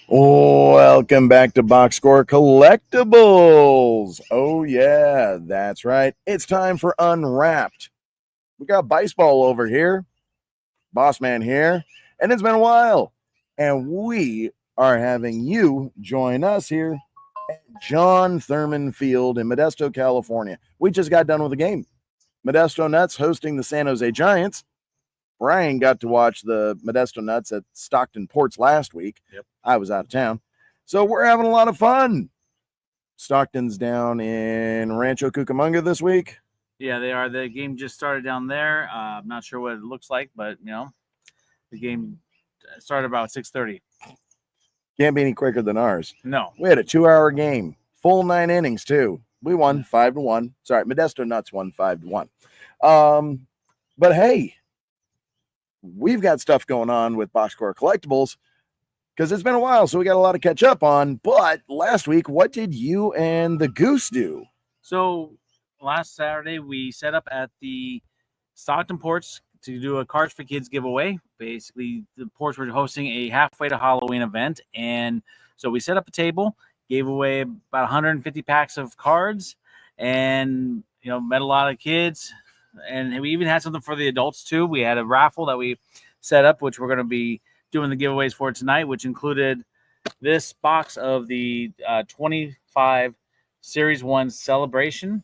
Welcome back to BoxScore Collectibles. Oh, yeah, that's right. It's time for Unwrapped. We got baseball over here, Boss Man here, and it's been a while. And we are having you join us here at John Thurman Field in Modesto, California. We just got done with the game. Modesto Nuts hosting the San Jose Giants. Brian got to watch the Modesto Nuts at Stockton Ports last week. Yep. I was out of town. So we're having a lot of fun. Stockton's down in Rancho Cucamonga this week. Yeah, they are. The game just started down there. I'm not sure what it looks like, but the game started about 6:30. Can't be any quicker than ours. No. We had a 2-hour game, full 9 innings too. We won 5-1. Sorry, Modesto Nuts won 5-1. But hey, we've got stuff going on with BoxScore Collectibles because it's been a while, so we got a lot to catch up on. But last week, what did you and the Goose do? So last Saturday, we set up at the Stockton Ports to do a Cards for Kids giveaway. Basically, the Ports were hosting a halfway to Halloween event, and so we set up a table, gave away about 150 packs of cards, and met a lot of kids. And we even had something for the adults too. We had a raffle that we set up, which we're going to be doing the giveaways for tonight, which included this box of the 25 Series 1 Celebration,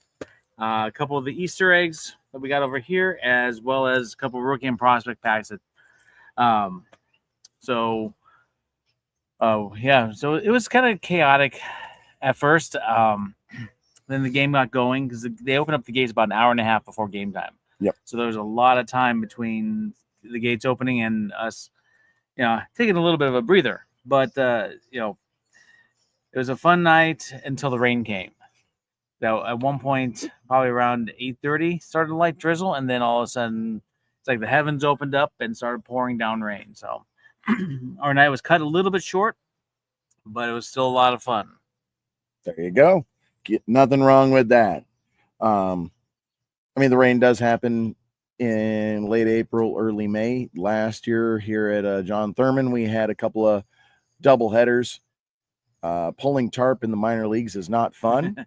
a couple of the Easter eggs that we got over here, as well as a couple of rookie and prospect packs. So it was kind of chaotic at first. Then the game got going because they opened up the gates about an hour and a half before game time. Yep. So there was a lot of time between the gates opening and us, taking a little bit of a breather. But it was a fun night until the rain came. Now, at one point, probably around 8:30, started a light drizzle, and then all of a sudden, it's like the heavens opened up and started pouring down rain. So our night was cut a little bit short, but it was still a lot of fun. There you go. Nothing wrong with that. The rain does happen in late April, early May. Last year here at John Thurman, we had a couple of double headers. Pulling tarp in the minor leagues is not fun.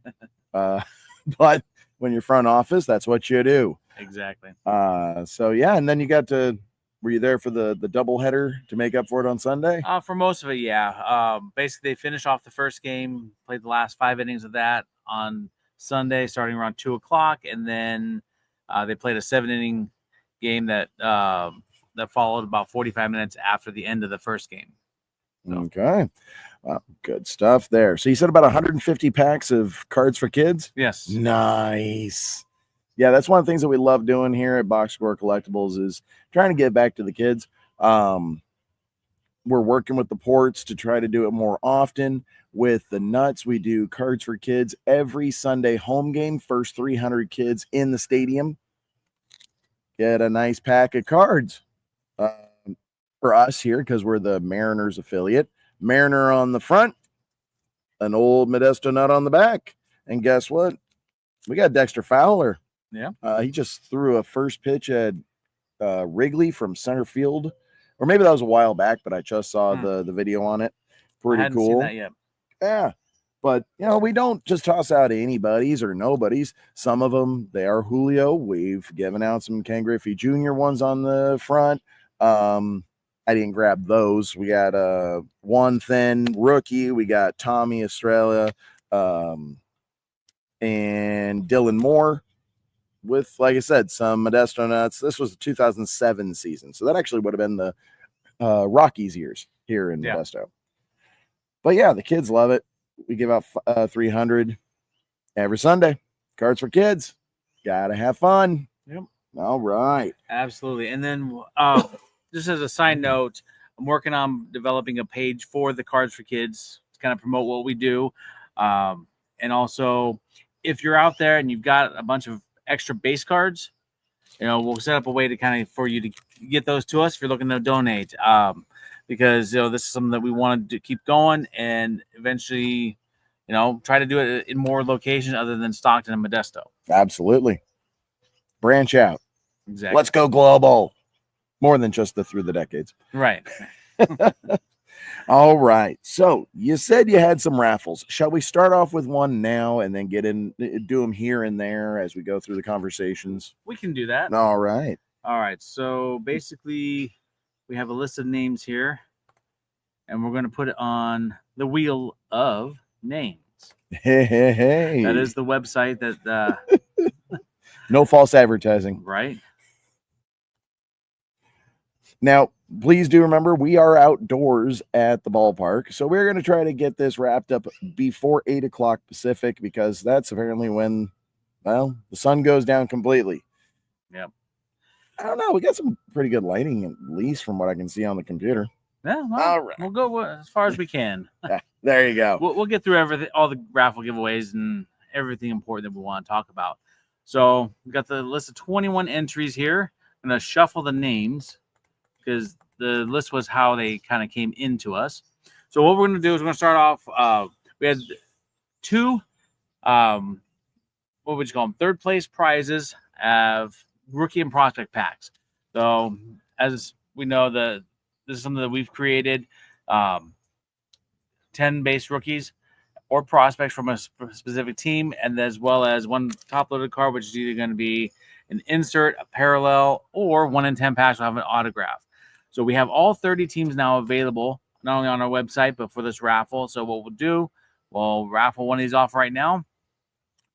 But when you're front office, that's what you do. Exactly. And then were you there for the doubleheader to make up for it on Sunday? For most of it, yeah. Basically, they finished off the first game, played the last 5 innings of that on Sunday, starting around 2:00, and then they played a 7-inning game that followed about 45 minutes after the end of the first game. So. Okay. Well, good stuff there. So you said about 150 packs of Cards for Kids? Yes. Nice. Yeah, that's one of the things that we love doing here at BoxScore Collectibles is trying to get back to the kids. We're working with the Ports to try to do it more often. With the Nuts, we do Cards for Kids every Sunday home game. First 300 kids in the stadium get a nice pack of cards. For us here, because we're the Mariners affiliate, Mariner on the front, an old Modesto Nut on the back. And guess what? We got Dexter Fowler. Yeah. He just threw a first pitch at Wrigley from center field. Or maybe that was a while back, but I just saw the video on it. Pretty cool. Seen that yet. Yeah. But, we don't just toss out anybody's or nobody's. Some of them, they are Julio. We've given out some Ken Griffey Jr. ones on the front. I didn't grab those. We got one thin rookie. We got Tommy Estrella and Dylan Moore with, like I said, some Modesto Nuts. This was the 2007 season. So that actually would have been the Rockies years here in Modesto. But yeah, the kids love it. We give out 300 every Sunday. Cards for Kids. Gotta have fun. Yep. All right. Absolutely. And then just as a side note, I'm working on developing a page for the Cards for Kids to kind of promote what we do. And also, if you're out there and you've got a bunch of extra base cards, we'll set up a way to kind of for you to get those to us if you're looking to donate. Because this is something that we want to keep going and eventually, try to do it in more locations other than Stockton and Modesto. Absolutely. Branch out. Exactly. Let's go global. More than just the through the decades. Right. All right. So you said you had some raffles. Shall we start off with one now and then do them here and there as we go through the conversations? We can do that. All right. All right. So basically, we have a list of names here, and we're going to put it on the wheel of names. Hey. That is the website that No false advertising. right. Now, please do remember we are outdoors at the ballpark, so we're going to try to get this wrapped up before 8 o'clock Pacific because that's apparently when, well, the sun goes down completely. Yep. I don't know. We got some pretty good lighting, at least from what I can see on the computer. Yeah. Well, All right. we'll go as far as we can. There you go. We'll get through everything, all the raffle giveaways and everything important that we want to talk about. So we got the list of 21 entries here. I'm going to shuffle the names because the list was how they kind of came into us. So what we're going to do is we're going to start off. We had two, what would you call them? Third place prizes of rookie and prospect packs. So as we know, this is something that we've created. 10 base rookies or prospects from a specific team, and as well as one top-loaded card, which is either going to be an insert, a parallel, or 1 in 10 packs will have an autograph. So we have all 30 teams now available, not only on our website, but for this raffle. So what we'll do, we'll raffle one of these off right now,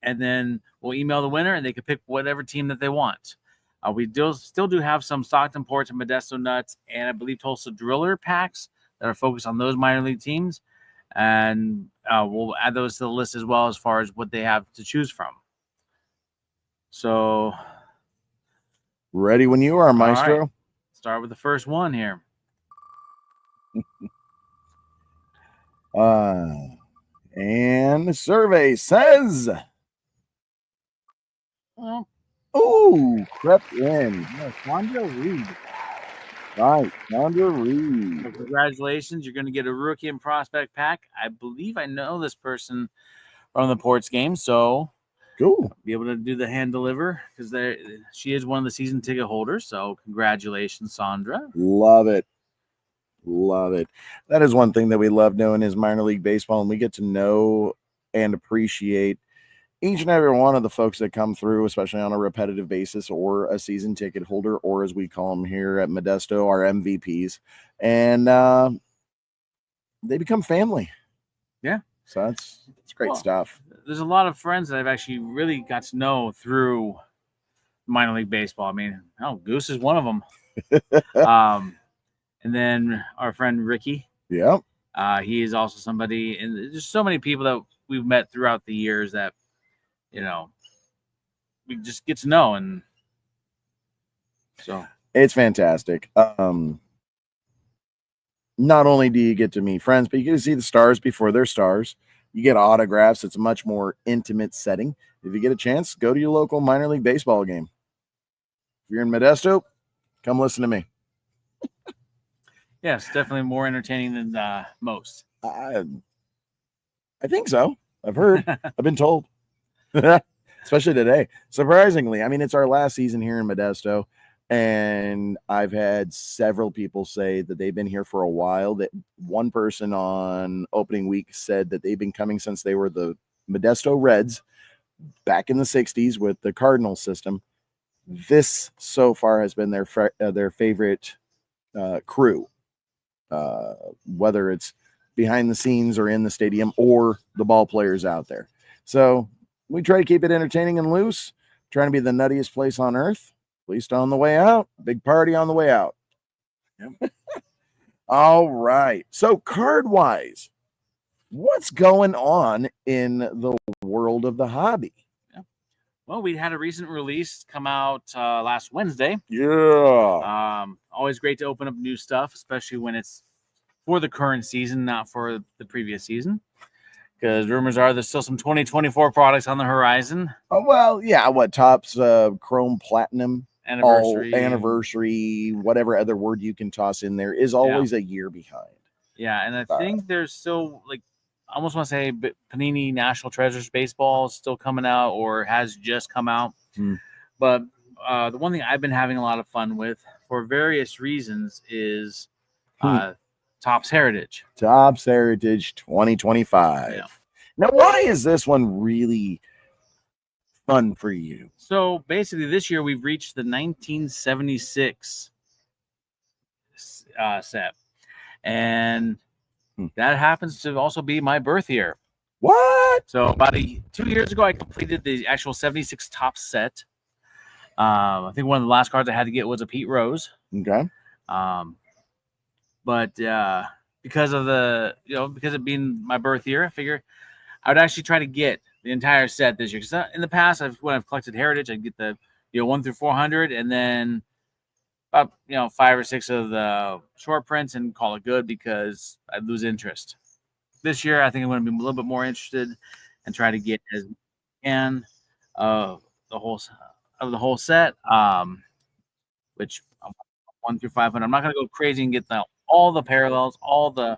and then we'll email the winner, and they can pick whatever team that they want. We still do have some Stockton Ports and Modesto Nuts, and I believe Tulsa Driller packs that are focused on those minor league teams. And we'll add those to the list as well as far as what they have to choose from. So, ready when you are, Maestro. Right. Start with the first one here. And the survey says, crept in. Sandra Reed. Right, Sandra Reed. So congratulations. You're going to get a rookie and prospect pack. I believe I know this person from the Ports game, so cool. I'll be able to do the hand deliver because she is one of the season ticket holders. So congratulations, Sandra. Love it. Love it. That is one thing that we love doing is minor league baseball, and we get to know and appreciate each and every one of the folks that come through, especially on a repetitive basis or a season ticket holder, or as we call them here at Modesto, our MVPs. And they become family. Yeah. So that's great stuff. There's a lot of friends that I've actually really got to know through minor league baseball. I mean, Goose is one of them. And then our friend Ricky. Yep. He is also somebody, and there's so many people that we've met throughout the years that, we just get to know. And so it's fantastic. Not only do you get to meet friends, but you get to see the stars before they're stars. You get autographs. It's a much more intimate setting. If you get a chance, go to your local minor league baseball game. If you're in Modesto, come listen to me. Yes, definitely more entertaining than most. I think so. I've heard. I've been told. Especially today. Surprisingly, I mean, it's our last season here in Modesto, and I've had several people say that they've been here for a while. That one person on opening week said that they've been coming since they were the Modesto Reds back in the 60s with the Cardinal system. This so far has been their favorite crew, whether it's behind the scenes or in the stadium or the ball players out there. So we try to keep it entertaining and loose, trying to be the nuttiest place on earth, at least on the way out. Big party on the way out. Yep. All right. So card-wise, what's going on in the world of the hobby? Yeah. Well, we had a recent release come out last Wednesday. Yeah. Always great to open up new stuff, especially when it's for the current season, not for the previous season. Because rumors are there's still some 2024 products on the horizon. Oh, well, yeah. What Topps Chrome Platinum anniversary, whatever other word you can toss in there is always a year behind. Yeah, and I think there's still I almost want to say Panini National Treasures baseball is still coming out or has just come out. But the one thing I've been having a lot of fun with for various reasons is Topps Heritage. Topps Heritage 2025. Yeah. Now, why is this one really fun for you? So basically, this year we've reached the 1976 set, and that happens to also be my birth year. What? So about 2 years ago, I completed the actual 76 Topps set. I think one of the last cards I had to get was a Pete Rose. Okay. But because of because it being my birth year, I figure I would actually try to get the entire set this year. Because in the past, when I've collected Heritage, I'd get the 1 through 400, and then about 5 or 6 of the short prints and call it good because I'd lose interest. This year, I think I'm going to be a little bit more interested and try to get as can of the whole set, which 1 through 500. I'm not going to go crazy and get all the parallels, all the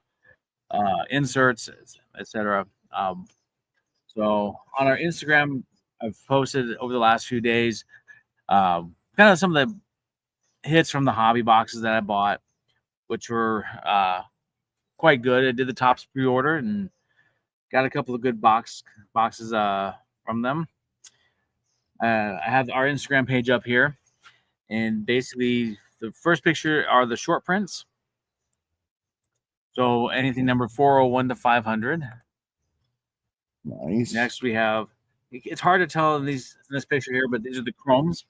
inserts, etc. So on our Instagram, I've posted over the last few days kind of some of the hits from the hobby boxes that I bought, which were quite good. I did the Topps pre-order and got a couple of good boxes from them. I have our Instagram page up here, and basically the first picture are the short prints. So anything number 401 to 500. Nice. Next we have, it's hard to tell in this picture here, but these are the chromes.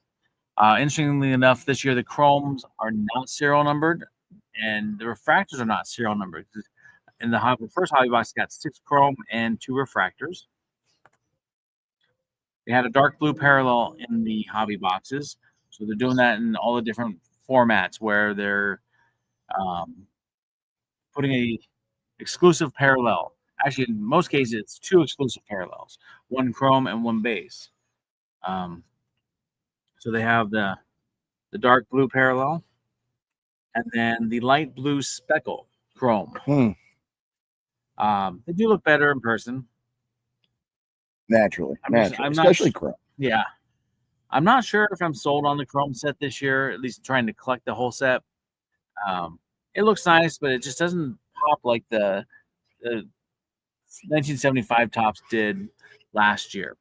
Interestingly enough, this year the chromes are not serial numbered, and the refractors are not serial numbered. In the first hobby box, got 6 chrome and 2 refractors. They had a dark blue parallel in the hobby boxes, so they're doing that in all the different formats where they're putting a exclusive parallel. Actually, in most cases, it's 2 exclusive parallels, 1 chrome and 1 base. So they have the dark blue parallel, and then the light blue speckle chrome. They do look better in person. Naturally, I'm especially chrome. Yeah. I'm not sure if I'm sold on the chrome set this year, at least trying to collect the whole set. It looks nice, but it just doesn't pop like the 1975 Topps did last year.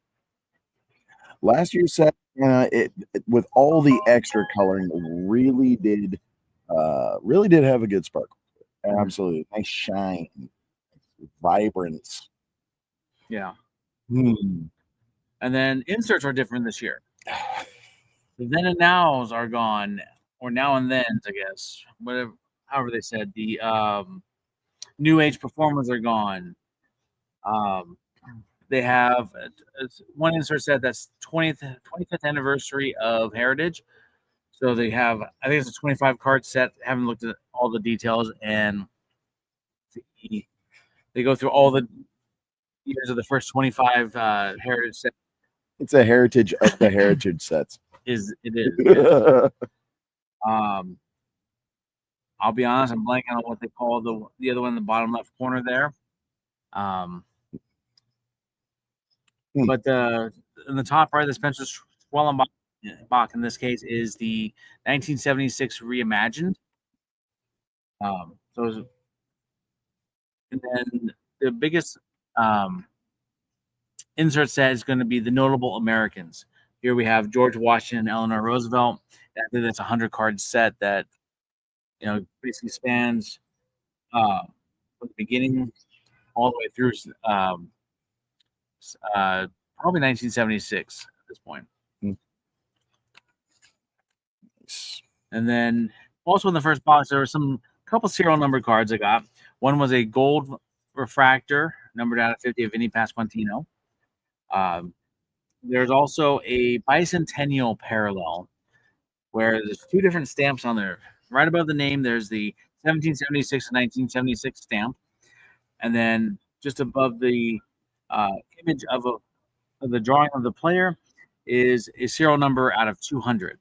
Last year's set, it with all the extra coloring, really did have a good sparkle. Absolutely, nice shine, vibrance. Yeah. And then inserts are different this year. The then and nows are gone, or now and thens, I guess. However they said. The new age performers are gone. They have one insert set that's 25th anniversary of Heritage. So they have, I think it's a 25 card set. I haven't looked at all the details, and they go through all the years of the first 25 Heritage sets. It's a heritage of the heritage sets. It is. Yeah. I'll be honest, I'm blanking on what they call the other one in the bottom left corner there. But in the top right of the Spencer Schwellenbach in this case is the 1976 reimagined. And then the biggest insert set is going to be the notable Americans. Here we have George Washington and Eleanor Roosevelt. I think that's a 100 card set that basically spans from the beginning all the way through probably 1976 at this point. And then also in the first box, there were a couple serial number cards I got. One was a gold refractor, numbered out of 50 of Vinny Pasquantino. There's also a bicentennial parallel where there's 2 different stamps on there. Right above the name, there's the 1776 and 1976 stamp. And then just above the image of the drawing of the player is a serial number out of 200.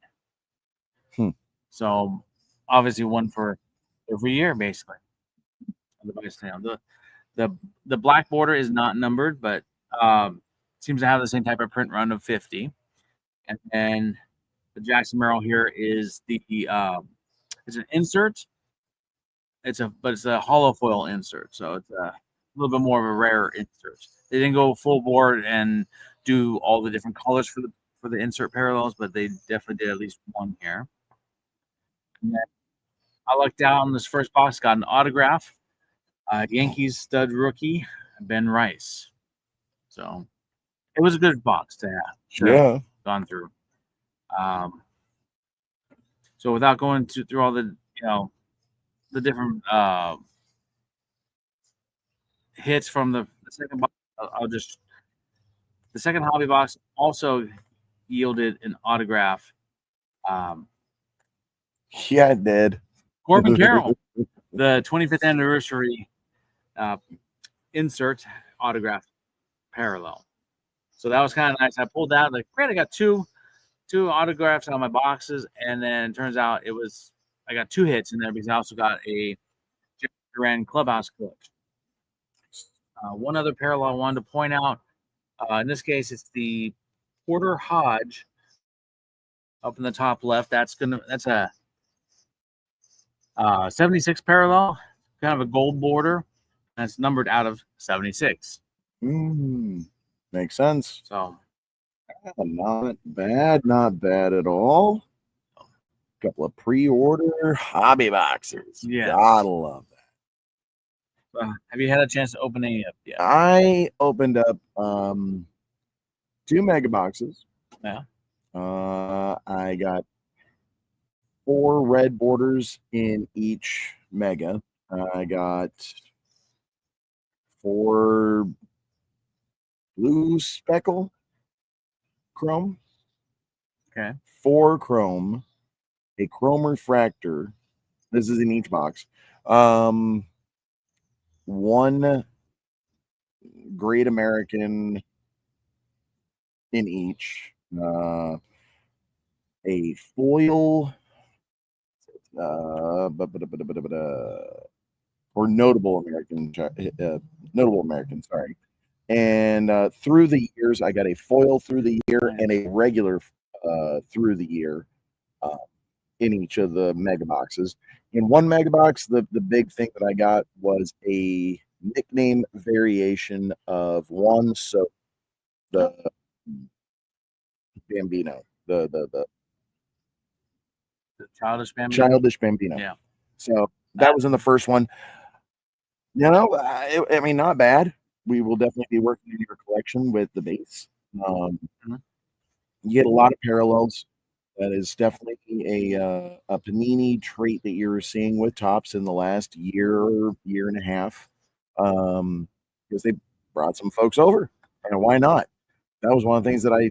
So obviously one for every year, basically. The black border is not numbered, but seems to have the same type of print run of 50. And then the Jackson Merrill here is it's an insert it's a hollow foil insert, so it's a little bit more of a rare insert. They didn't go full board and do all the different colors for the insert parallels, but they definitely did at least one here. And then I lucked out on this first box, got an autograph, Yankees stud rookie Ben Rice. So it was a good box to have gone through. So without going through all the the different hits from the second box, I'll just the second hobby box also yielded an autograph. Yeah, it did. Corbin Carroll, the 25th anniversary insert autograph parallel. So that was kind of nice. I pulled out, like, great, I got two autographs on my boxes, and then it turns out I got two hits in there because I also got a Duran Clubhouse collection. One other parallel I wanted to point out, in this case, it's the Porter Hodge up in the top left. That's a 76 parallel, kind of a gold border. That's numbered out of 76. Makes sense. So not bad at all. A couple of pre-order hobby boxes. Yeah, gotta love that. Have you had a chance to open any up yet? I opened up 2 mega boxes. Yeah. I got 4 red borders in each mega. I got 4 blue speckle chrome. Okay. 4 chrome, a chrome refractor. This is in each box. 1 Great American in each. A foil or notable American, sorry. And through the years, I got a foil through the year and a regular through the year in each of the mega boxes. In one mega box, the big thing that I got was a nickname variation of Juan Soto, the Bambino, the Childish Bambino. Childish Bambino. Yeah. So that was in the first one. I mean, not bad. We will definitely be working in your collection with the base. You get a lot of parallels. That is definitely a Panini trait that you're seeing with Topps in the last year and a half, because they brought some folks over, and why not? That was one of the things that I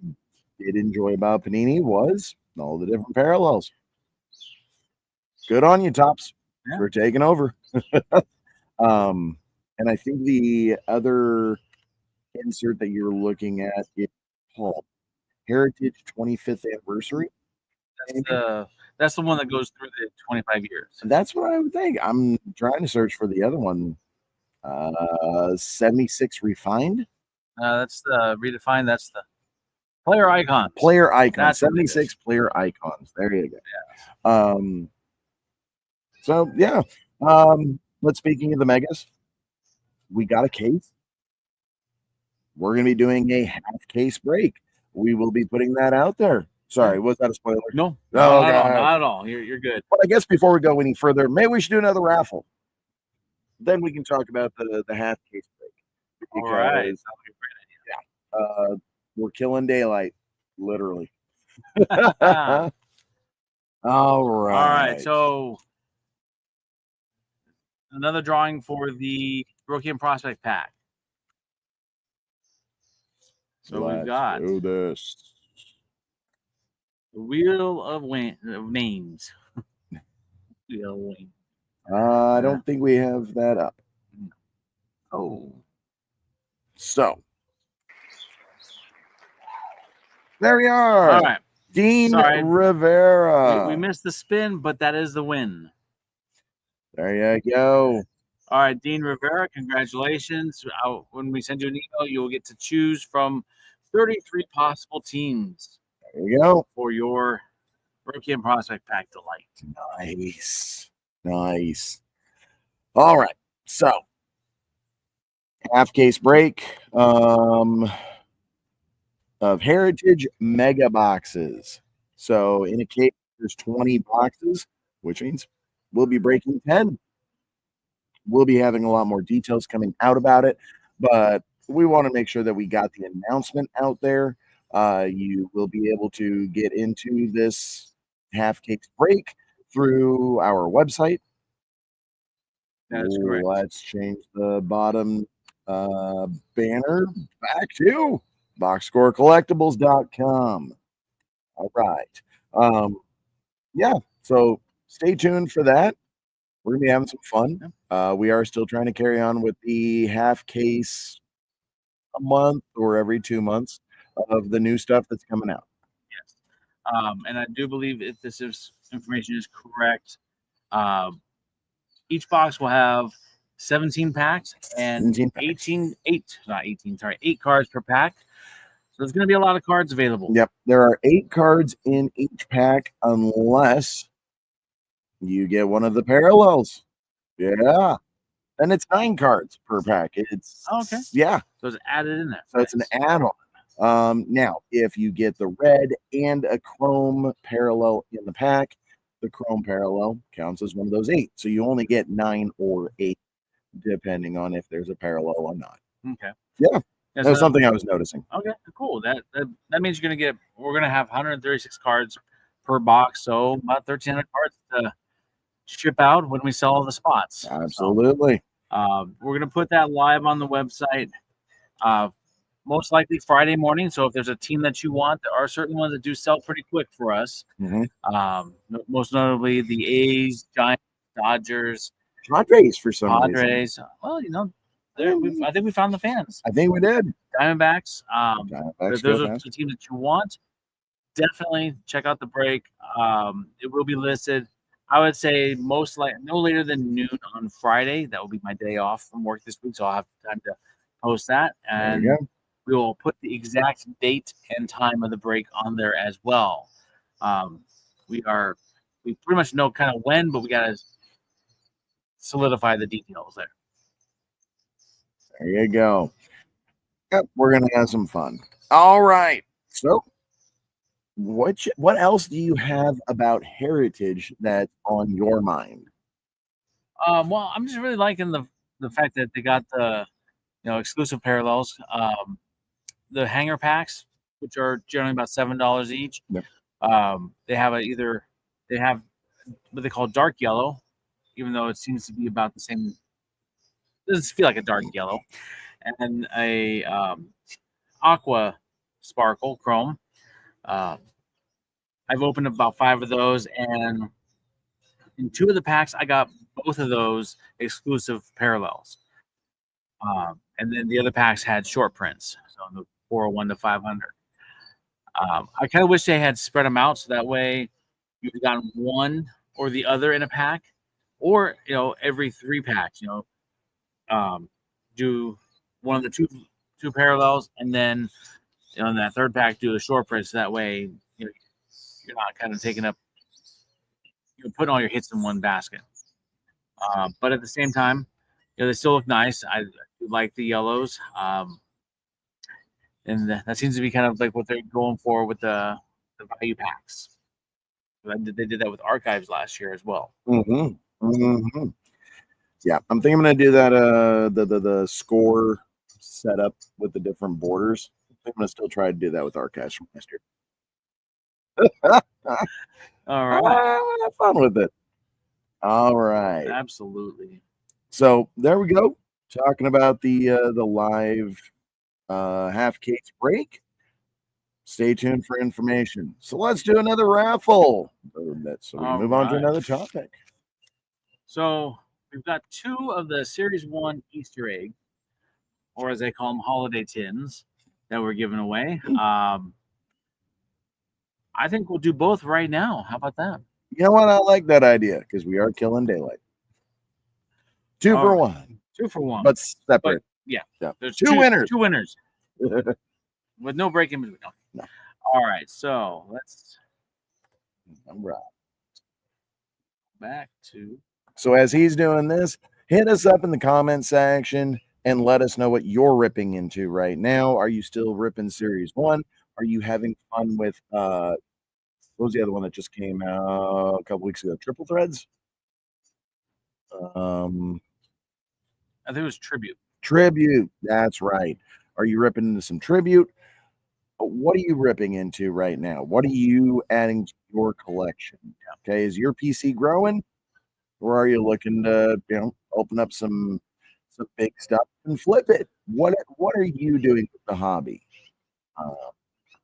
did enjoy about Panini was all the different parallels. Good on you, Topps, for taking over. And I think the other insert that you're looking at is called Heritage 25th Anniversary. That's the one that goes through the 25 years. That's what I would think. I'm trying to search for the other one. 76 Refined. That's the Redefined. That's the Player Icons. Player Icons. 76 Player Icons. There you go. Yeah. So yeah. But speaking of the megas, we got a case. We're going to be doing a half case break. We will be putting that out there. Sorry, was that a spoiler? No, not at all. You're good. But I guess before we go any further, maybe we should do another raffle. Then we can talk about the half case break. Because, all right. Yeah. We're killing daylight, literally. All right. All right. So another drawing for the Rookie and Prospect Pack. So we've got do this. The Wheel of Names. Wheel of Names. I don't think we have that up. Oh. So there we are. All right. Dean Rivera. We missed the spin, but that is the win. There you go. All right, Dean Rivera, congratulations. When we send you an email, you will get to choose from 33 possible teams. There you go. For your Rookie and Prospect Pack delight. Nice. All right. So half case break of Heritage Mega Boxes. So in a case, there's 20 boxes, which means we'll be breaking 10. We'll be having a lot more details coming out about it, but we want to make sure that we got the announcement out there. You will be able to get into this half case break through our website. That is correct. Let's change the bottom banner back to BoxScoreCollectibles.com. All right. Yeah, so stay tuned for that. We're gonna be having some fun. We are still trying to carry on with the half case a month or every 2 months of the new stuff that's coming out. Yes. And I do believe if this information is correct, um, each box will have 17 packs and 17 packs. 8 cards per pack. So there's going to be a lot of cards available. Yep, there are 8 cards in each pack unless you get one of the parallels. Yeah. And it's 9 cards per pack. It's okay. Yeah. So it's added in there. So it's an add-on. Now, if you get the red and a chrome parallel in the pack, the chrome parallel counts as one of those 8. So you only get 9 or 8, depending on if there's a parallel or not. Okay. Yeah. That was something I was noticing. Okay, cool. That means we're gonna have 136 cards per box, so about 1,300 cards to ship out when we sell all the spots. Absolutely. So, we're gonna put that live on the website, most likely Friday morning. So if there's a team that you want, there are certain ones that do sell pretty quick for us. Most notably the A's, Giants, Dodgers, Padres for some reason. Padres. Well, I think we found the fans. I think we did. Diamondbacks. Diamondbacks if those are the teams that you want, definitely check out the break. It will be listed. I would say most like no later than noon on Friday. That will be my day off from work this week, so I'll have time to post that, and we will put the exact date and time of the break on there as well. We pretty much know kind of when, but we got to solidify the details there. There you go. Yep, we're gonna have some fun. All right. So, what else do you have about Heritage that's on your mind? Well, I'm just really liking the fact that they got the exclusive parallels. The hanger packs, which are generally about $7 each. Yep. They have they have what they call dark yellow, even though it seems to be about the same. It doesn't feel like a dark yellow, and a aqua sparkle chrome. I've opened about 5 of those, and in 2 of the packs, I got both of those exclusive parallels. And then the other packs had short prints, so the 401 to 500. I kind of wish they had spread them out so that way you've gotten one or the other in a pack, or every 3 packs, do one of the two parallels, and then in that 3rd pack do a short print. So that way you're not kind of taking up, you're putting all your hits in one basket. But at the same time, they still look nice. I like the yellows. And that seems to be kind of like what they're going for with the value packs. They did that with archives last year as well. Yeah, I'm thinking I'm gonna do that. The score setup with the different borders. I'm gonna still try to do that with archives from last year. All right, have fun with it. All right, absolutely. So there we go. Talking about the live half case break. Stay tuned for information. So let's do another raffle. So we can move on to another topic. So we've got 2 of the Series 1 Easter egg, or as they call them, holiday tins, that we're giving away. I think we'll do both right now. How about that? You know what? I like that idea because we are killing daylight. 2 for 1. 2 for 1. But separate. Yeah. There's 2 winners. 2 winners. With no break in between. No. All right. So let's. All right. Back to. So as he's doing this, Hit us up in the comment section and let us know what you're ripping into right now. Are you still ripping Series 1? Are you having fun with what was the other one that just came out a couple weeks ago? Triple Threads? I think it was Tribute. Tribute. That's right. Are you ripping into some Tribute? What are you ripping into right now? What are you adding to your collection? Okay, is your PC growing, or are you looking to, open up some big stuff and flip it? What are you doing with the hobby? Uh,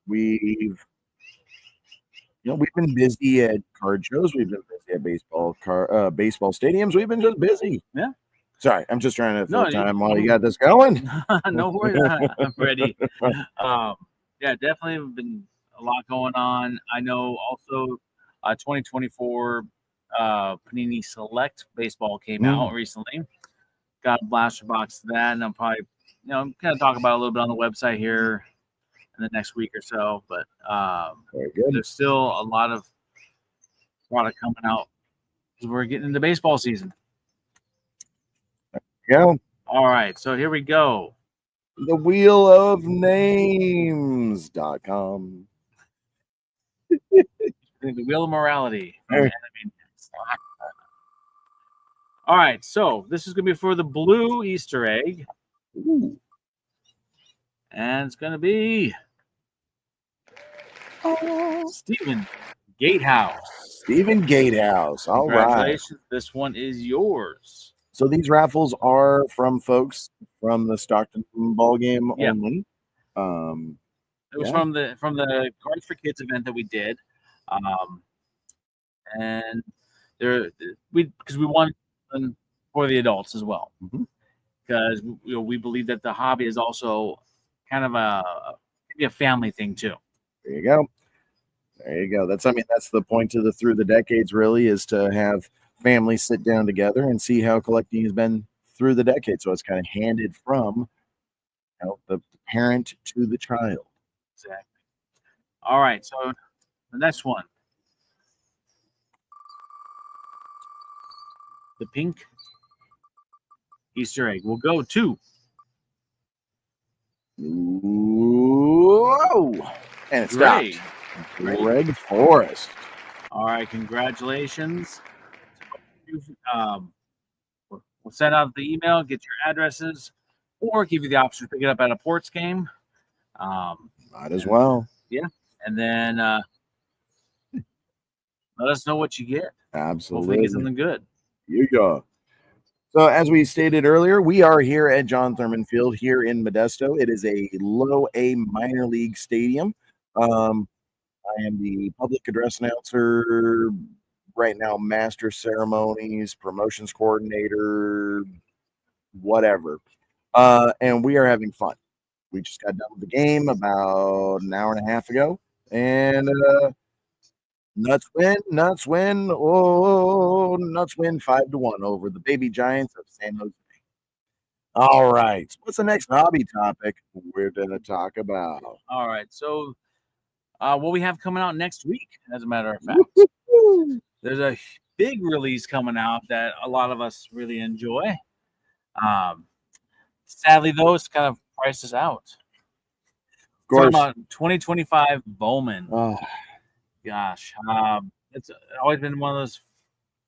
we've we've been busy at card shows. We've been busy at baseball stadiums. We've been just busy. Yeah. Sorry, I'm just trying to fill No, time while you got this going. no worries. I'm ready. Yeah, definitely been a lot going on. I know also 2024 Panini Select baseball came out recently. Got a blaster box to that, and I'm probably I'm kind of talk about it a little bit on the website here in the next week or so. But Very good. there's still a lot of product coming out because we're getting into baseball season. Yeah. All right, so here we go. The Wheel of Names.com. The Wheel of Morality. All right, so this is going to be for the blue Easter egg. Ooh. And it's going to be Stephen Gatehouse. Stephen Gatehouse. All right. Congratulations. This one is yours. So these raffles are from folks from the Stockton ball game only. It was from the Cards for Kids event that we did. And because we won for the adults as well. Because we believe that the hobby is also kind of a family thing too. There you go. There you go. That's the point of the Through the Decades really, is to have families sit down together and see how collecting has been through the decades. So it's kind of handed from the parent to the child. Exactly. All right. So the next one. The pink Easter egg will go to and it stopped. Greg Forrest. All right, congratulations. We'll send out the email, get your addresses, or give you the option to pick it up at a Ports game. Might as well. Yeah, and then let us know what you get. Absolutely. Hopefully, get something good. You go. So, as we stated earlier, we are here at John Thurman Field here in Modesto. It is a low A minor league stadium. I am the public address announcer right now, master ceremonies, promotions coordinator, whatever. And we are having fun. We just got done with the game about an hour and a half ago. And Nuts win, Nuts win 5-1 over the baby Giants of San Jose. All right. So what's the next hobby topic we're going to talk about? All right. So what we have coming out next week, as a matter of fact, there's a big release coming out that a lot of us really enjoy. Sadly, though, it's kind of priced us out. Of course. Talking about 2025 Bowman. Oh. Gosh, it's always been one of those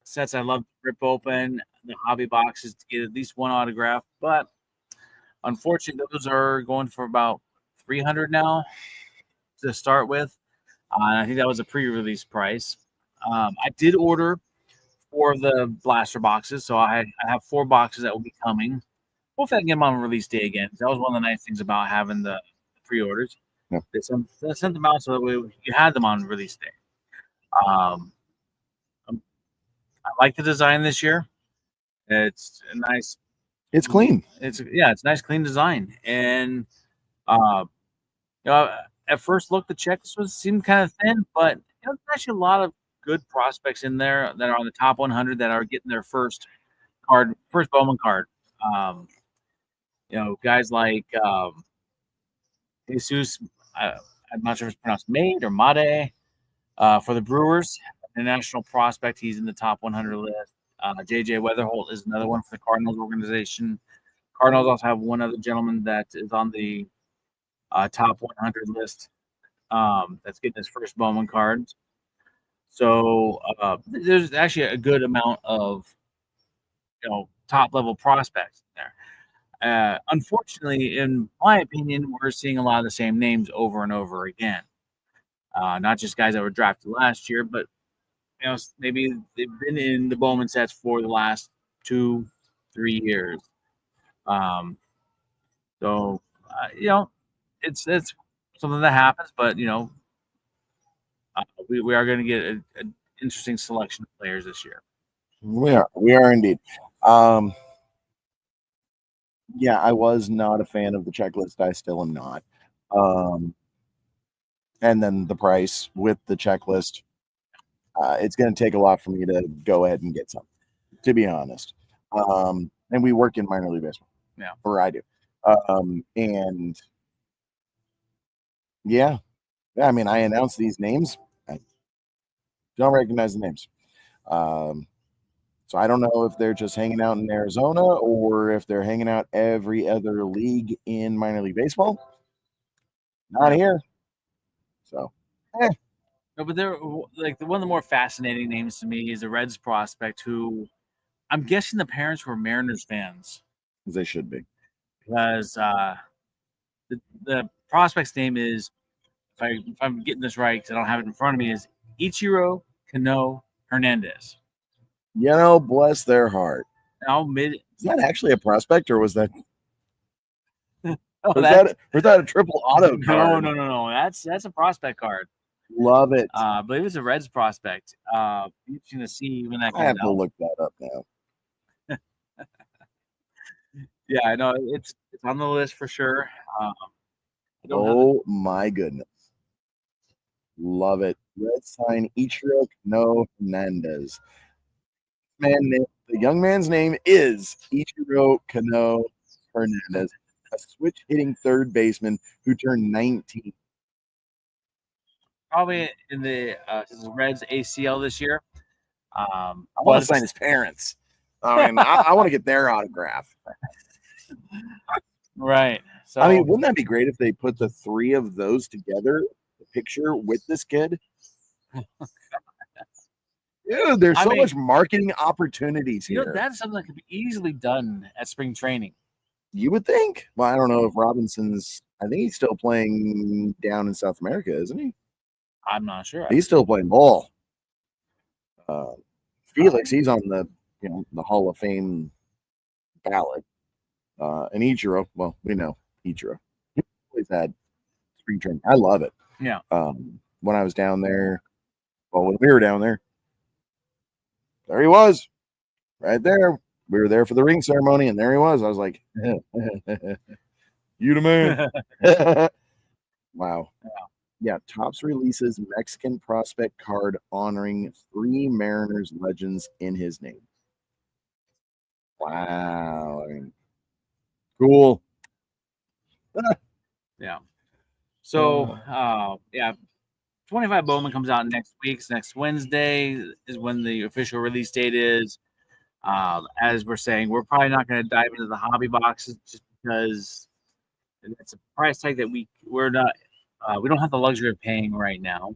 sets I love to rip open the hobby boxes to get at least one autograph, but unfortunately, those are going for about $300 now to start with. And I think that was a pre-release price. I did order 4 of the blaster boxes, so I have 4 boxes that will be coming. Hopefully, I can get them on release day again. That was one of the nice things about having the pre-orders. Yeah. They sent them out so that you had them on release day. I like the design this year. It's a nice. It's clean. It's nice, clean design. And at first look, the checklist seemed kind of thin, but there's actually a lot of good prospects in there that are on the top 100 that are getting their first Bowman card. Guys like Jesus. I'm not sure if it's pronounced Made or Made for the Brewers. The national prospect. He's in the top 100 list. JJ Weatherholt is another one for the Cardinals organization. Cardinals also have one other gentleman that is on the top 100 list that's getting his first Bowman card. So there's actually a good amount of top level prospects there. Unfortunately, in my opinion, we're seeing a lot of the same names over and over again. Not just guys that were drafted last year, but maybe they've been in the Bowman sets for the last 2-3 years. So it's something that happens, but we are going to get an interesting selection of players this year. We are indeed. Yeah, I was not a fan of the checklist. I still am not. And then the price with the checklist, it's going to take a lot for me to go ahead and get some, to be honest. And we work in minor league baseball. Yeah. Or I do. And yeah, I mean, I announced these names. I don't recognize the names. So I don't know if they're just hanging out in Arizona or if they're hanging out every other league in minor league baseball. Not here. So, No, but they're like one of the more fascinating names to me is a Reds prospect who I'm guessing the parents were Mariners fans. They should be. Because the prospect's name is, if I'm getting this right, because I don't have it in front of me, is Ichiro Kano Hernandez. Bless their heart. Is that actually a prospect, or was that? Was that a triple auto card? No. That's a prospect card. Love it. I believe it's a Reds prospect. Interesting to see when that comes out. I have to look that up now. Yeah, I know it's on the list for sure. Oh my goodness. Love it. Red sign Ichiro Kano Hernandez. The young man's name is Ichiro Kano Hernandez, a switch hitting third baseman who turned 19. Probably in the Reds ACL this year. I want to sign his parents. I mean, I want to get their autograph. Right. So I mean, wouldn't that be great if they put the three of those together, the picture with this kid? Dude, there's so much marketing opportunities here. That's something that could be easily done at spring training. You would think. Well, I don't know if Robinson's. I think he's still playing down in South America, isn't he? I'm not sure. He's still playing ball. Felix, he's on the the Hall of Fame ballot. And Ichiro, well, we know Ichiro. He always had spring training. I love it. Yeah. When I was down there, when we were down there he was, right there. We were there for the ring ceremony, and there he was. I was like, "You the man!" Wow. Yeah. Topps releases Mexican prospect card honoring 3 Mariners legends in his name. Wow. I mean, cool. Yeah. So, 25 Bowman comes out next week. Next Wednesday is when the official release date is. As we're saying, we're probably not going to dive into the hobby boxes just because it's a price tag that we're not. We don't have the luxury of paying right now.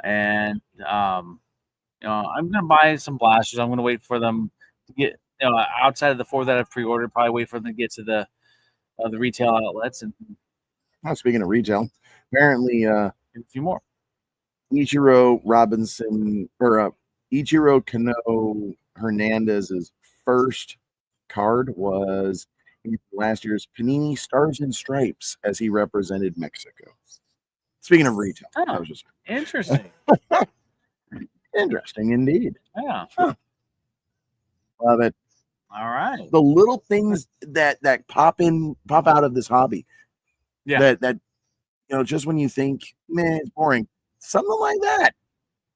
And I'm going to buy some blasters. I'm going to wait for them to get outside of the 4 that I've pre-ordered. Probably wait for them to get to the retail outlets. And speaking of retail, apparently a few more. Ichiro Kano Hernandez's first card was in last year's Panini Stars and Stripes as he represented Mexico. Speaking of retail, that was just interesting. Interesting indeed. Yeah. Love it. All right. The little things that pop out of this hobby. Yeah. That just when you think, man, it's boring, something like that.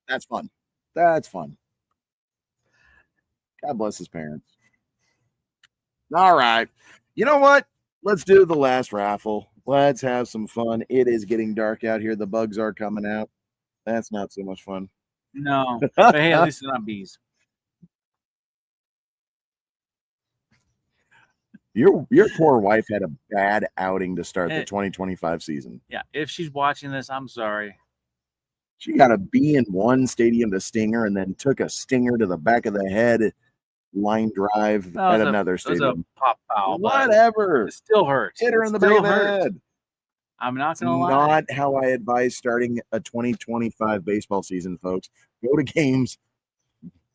That's fun. That's fun. God bless his parents. All right. You know what? Let's do the last raffle. Let's have some fun. It is getting dark out here. The bugs are coming out. That's not so much fun. No. But hey, at least they're not bees. Your poor wife had a bad outing to start the 2025 season. Yeah, if she's watching this, I'm sorry. She got a B in one stadium to stinger, and then took a stinger to the back of the head line drive at another stadium. It was a pop foul. Whatever. It still hurts. Hit her in the back of the head. I'm not going to lie. Not how I advise starting a 2025 baseball season, folks. Go to games.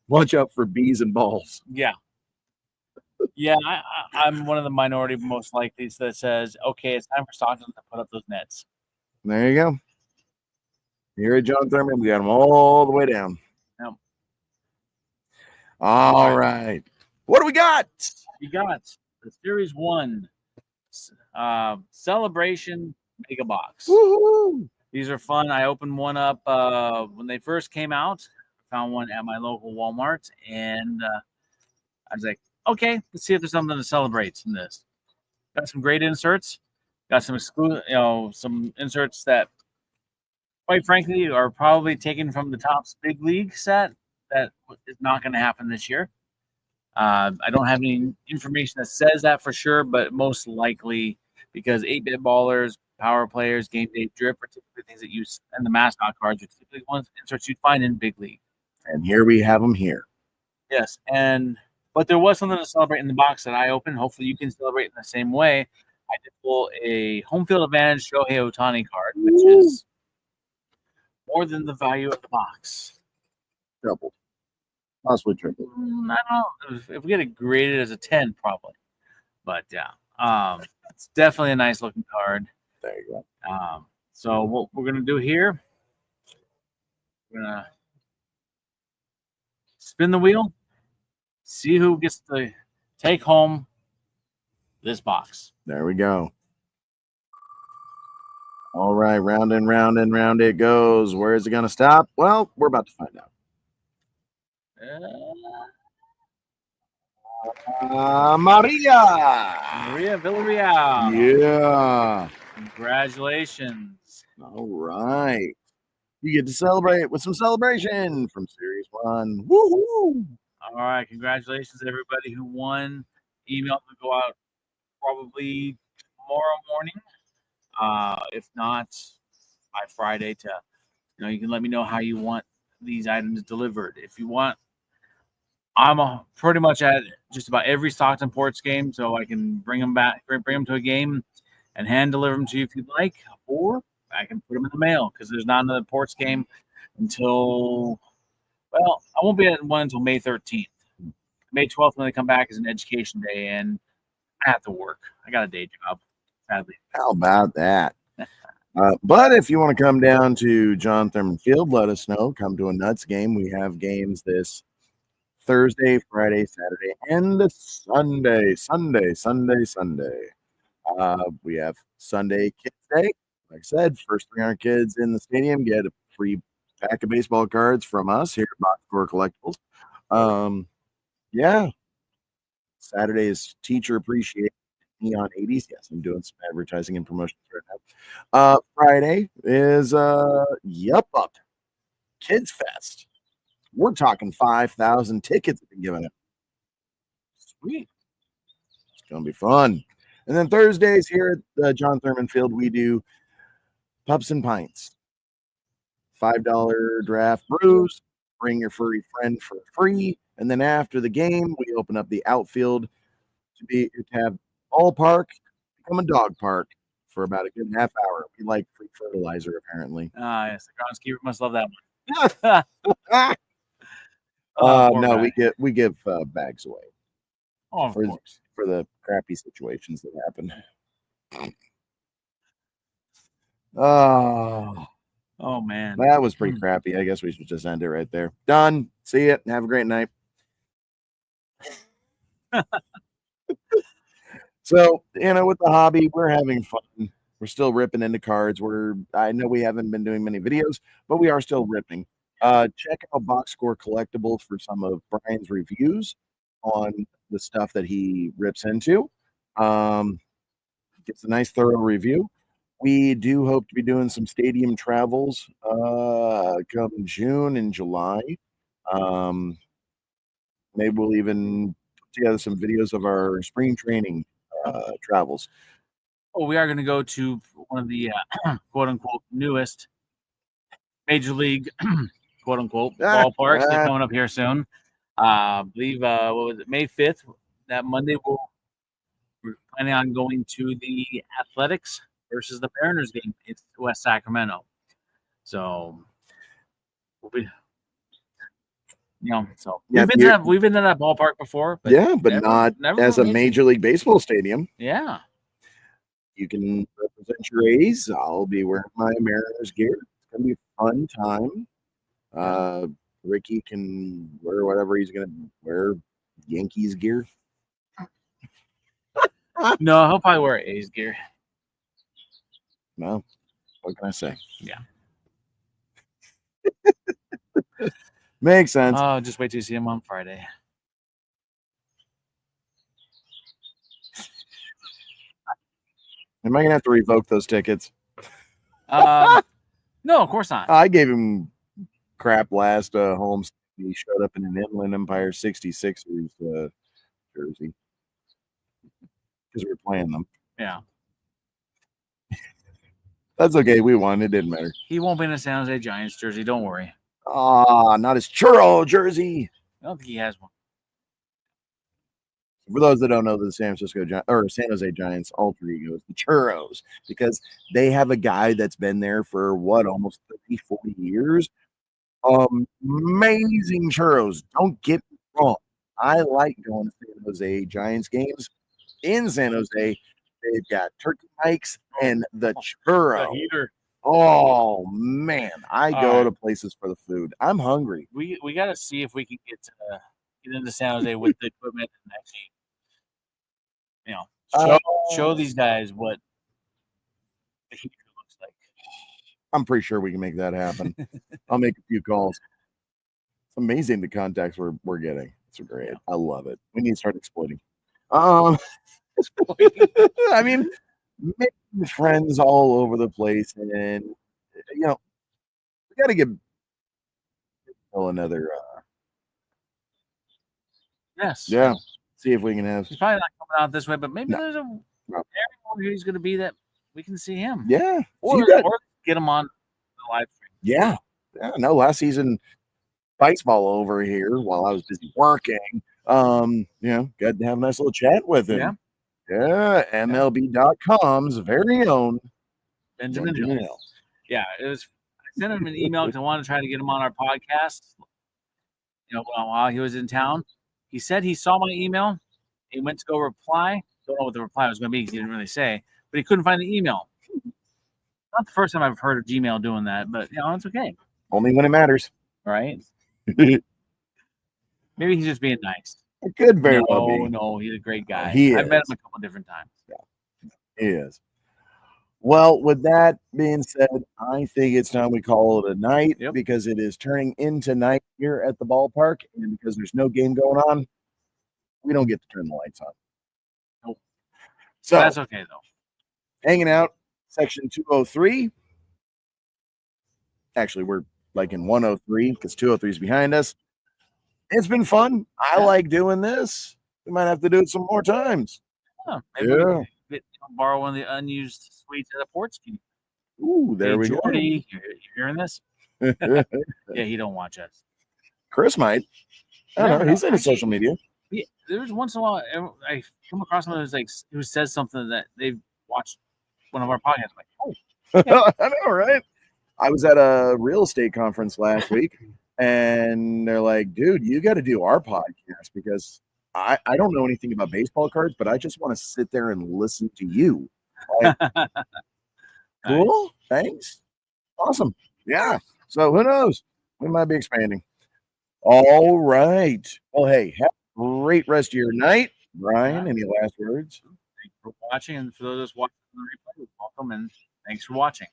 Watch out for bees and balls. Yeah. Yeah, I'm one of the minority most likely that says, okay, it's time for Stockton to put up those nets. There you go. Here at John Thurman, we got them all the way down. Yep. All right. What do we got? We got the Series 1 Celebration Mega Box. Woo-hoo. These are fun. I opened one up when they first came out. Found one at my local Walmart, and I was like, okay, let's see if there's something to celebrate in this. Got some great inserts. Got some some inserts that, quite frankly, are probably taken from the Topps Big League set. That is not going to happen this year. I don't have any information that says that for sure, but most likely because 8-bit ballers, power players, game day drip are typically things that use, and the mascot cards are typically ones inserts you'd find in Big League. And here we have them here. Yes, but there was something to celebrate in the box that I opened. Hopefully, you can celebrate in the same way. I did pull a home field advantage Shohei Ohtani card, which is more than the value of the box. Double. Possibly triple. I don't know. If we get it graded as a 10, probably. But yeah, it's definitely a nice looking card. There you go. So what we're gonna do here, we're gonna spin the wheel, see who gets to take home this box. There we go. All right, round and round and round it goes. Where is it going to stop? Well, we're about to find out. Maria Villarreal. Yeah. Congratulations. All right. You get to celebrate with some celebration from Series 1. Woohoo! All right. Congratulations, everybody who won. Email will go out probably tomorrow morning. If not, by Friday you can let me know how you want these items delivered. If you want, I'm pretty much at just about every Stockton Ports game, so I can bring them to a game and hand deliver them to you if you'd like, or I can put them in the mail because there's not another Ports game until, well, I won't be at one until May 13th. May 12th when they come back is an education day, and I have to work. I got a day job, sadly. How about that? But if you want to come down to John Thurman Field, let us know. Come to a Nuts game. We have games this Thursday, Friday, Saturday, and Sunday. We have Sunday Kids Day. Like I said, first 300 kids in the stadium get a free pack of baseball cards from us here at BoxScore Collectibles. Yeah. Saturday is Teacher Appreciation Neon 80s. Yes, I'm doing some advertising and promotions right now. Friday is Yup Up Kids Fest. We're talking 5,000 tickets have been given out. Sweet. It's going to be fun. And then Thursdays here at John Thurman Field, we do Pups and Pints. $5 draft brews. Bring your furry friend for free. And then after the game, we open up the outfield to have ballpark become a dog park for about a good half hour. We like free fertilizer, apparently. Yes, the groundskeeper must love that one. No, we give bags away. Oh, of course. For the crappy situations that happen. Oh man, that was pretty crappy. I guess we should just end it right there. Done. See you. Have a great night. So, with the hobby, we're having fun. We're still ripping into cards. I know we haven't been doing many videos, but we are still ripping. Check out BoxScore Collectibles for some of Brian's reviews on the stuff that he rips into. Gets a nice thorough review. We do hope to be doing some stadium travels come June and July. Maybe we'll even put together some videos of our spring training travels. Oh, we are going to go to one of the quote unquote newest Major League quote unquote ballparks. They're coming up here soon. I believe what was it, May 5th? That Monday we're planning on going to the Athletics versus the Mariners game. It's West Sacramento. So we'll be, so we've been to that ballpark before, but never as a Major League Baseball stadium. Yeah. You can represent your A's. I'll be wearing my Mariners gear. It's gonna be a fun time. Ricky can wear whatever he's gonna wear. Yankees gear. No, he'll probably wear A's gear. No, what can I say? Yeah. Makes sense. Oh, just wait till you see him on Friday. Am I gonna have to revoke those tickets? No, of course not. I gave him crap last home. He showed up in an Inland Empire 66ers jersey because we were playing them. Yeah. That's okay. We won. It didn't matter. He won't be in a San Jose Giants jersey. Don't worry. Not his churro jersey. I don't think he has one. For those that don't know, the San Jose Giants alter ego is the Churros, because they have a guy that's been there for almost 30, 40 years. Amazing churros. Don't get me wrong. I like going to San Jose Giants games. In San Jose, they've got turkey nikes and the churro. The heater. Oh man, I go to places for the food. I'm hungry. We got to see if we can get into San Jose with the equipment and actually, show these guys what the heater looks like. I'm pretty sure we can make that happen. I'll make a few calls. It's amazing the contacts we're getting. It's great. Yeah. I love it. We need to start exploiting. I mean, making friends all over the place, and we got to give another. Yes. Yeah. See if we can have. He's probably not coming out this way, but maybe there's a area where he's going to be that we can see him. Yeah. Or get him on the live stream. Yeah. No, last season, baseball over here while I was busy working. Got to have a nice little chat with him. Yeah. MLB.com's very own Benjamin Hill. Yeah, I sent him an email because I wanted to try to get him on our podcast. While he was in town. He said he saw my email. He went to go reply. Don't know what the reply was going to be because he didn't really say. But he couldn't find the email. Not the first time I've heard of Gmail doing that, but it's okay. Only when it matters, right? Maybe he's just being nice. It could very well be. No, he's a great guy. I've met him a couple different times. Yeah, he is. Well, with that being said, I think it's time we call it a night because it is turning into night here at the ballpark, and because there's no game going on, we don't get to turn the lights on. Nope. So that's okay though. Hanging out, section 203. Actually, we're like in 103 because 203 is behind us. It's been fun. I like doing this. We might have to do it some more times. Maybe borrow one of the unused suites at a ports game. Ooh, there we Jordy, go. You hearing this? Yeah, he don't watch us. Chris might. I don't know. He's into social media. There's once in a while I come across someone who says something that they've watched one of our podcasts. I'm like, oh, yeah. I know, right? I was at a real estate conference last week, and they're like, "Dude, you got to do our podcast because I don't know anything about baseball cards, but I just want to sit there and listen to you." Like, cool. Thanks. Awesome. Yeah. So who knows? We might be expanding. All right. Well, hey, have a great rest of your night. Brian, any last words? Thanks for watching. And for those watching the replay, welcome and thanks for watching.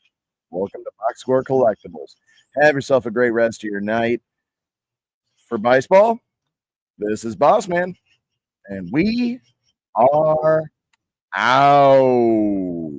Welcome to BoxScore Collectibles. Have yourself a great rest of your night. For baseball, this is Boss Man, and we are out.